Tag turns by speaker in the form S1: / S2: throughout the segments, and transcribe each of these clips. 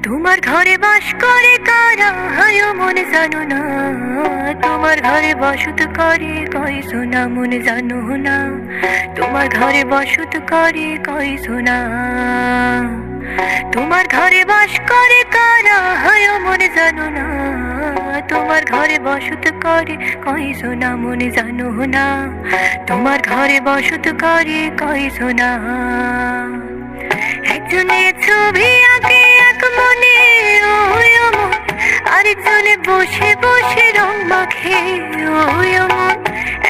S1: তোমার ঘরে বাস করে কারা হয় মনে জানো না, তোমার ঘরে বসত করে কই সোনা মনে জানো না, তোমার ঘরে বসত করে কই সোনা। তোমার ঘরে বাস করে কারা হয় মনে জানো না, তোমার ঘরে বসত করে কই সোনা মনে জানো না, তোমার ঘরে বসত করে কই সোনা। একজনের ছবি আঁকে এক মনে ওই অমন, আরেকজনে বসে বসে রং মাখে ওই অমন।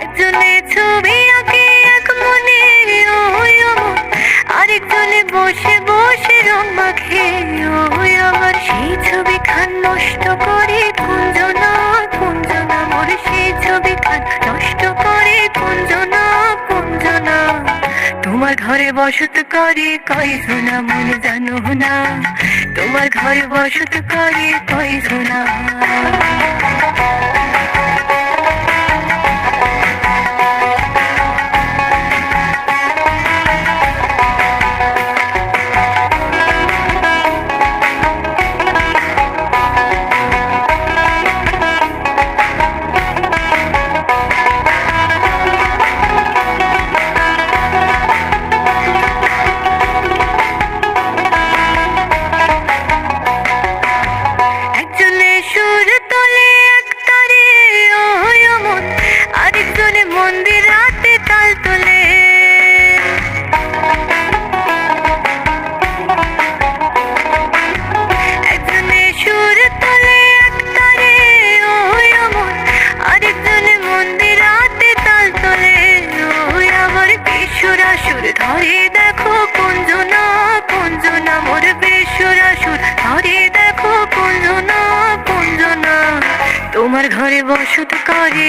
S1: একজনের ছবি আঁকে এক মনে ওই অমন, আরেকজনে বসে বসে রং মাখে ওই আমার। সেই ছবি খান নষ্ট করে কুঞ্জনা কুঞ্জনা মোর, সেই ছবি খান নষ্ট করে কুঞ্জনা কুঞ্জনা। তোমার ঘরে বসত করে কই সোনা মনে জানো না, তোমার ঘরে বসত করে কই সোনা। ধরে দেখো কুঞ্জনা কুঞ্জনা মোর বেসুরা সুর, ধরে দেখো কুঞ্জনা কুঞ্জনা। তোমার ঘরে বসত করে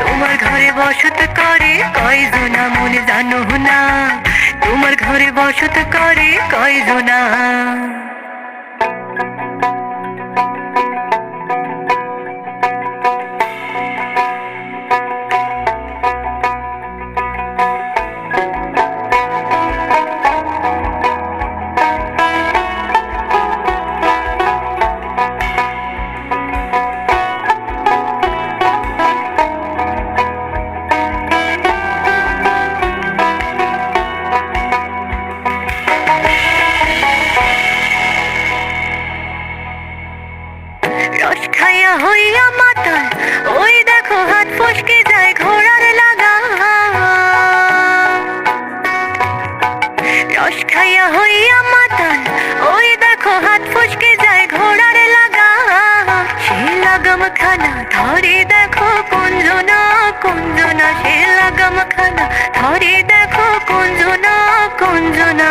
S1: তোমার ঘরে বসত করে কই জোনা মনে জানো না, তোমার ঘরে বসত করে কই জোনা। রস খাইয়া হইয়া মাতাল ওই দেখো হাত ফসকে যায় ঘোড়ার লাগা, রস খাইয়া হইয়া মাতাল ওই দেখো হাত ফসকে যায় ঘোড়ার লাগা। সে লাগাম খানা ধরে দেখো কুঞ্জনা কুঞ্জনা, সে লাগাম খানা ধরে দেখো কুঞ্জনা কুঞ্জনা।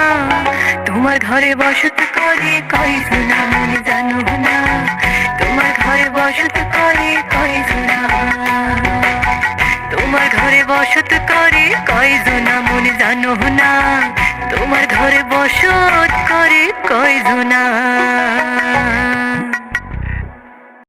S1: তোমার ঘরে বসত করে কই সোনা মনে জানো না, তোমার ঘরে বসত করে কই জোনা, তোমার ঘরে বসত করে কই জোনা মনে জানো না, তোমার ঘরে বসত করে কই জোনা।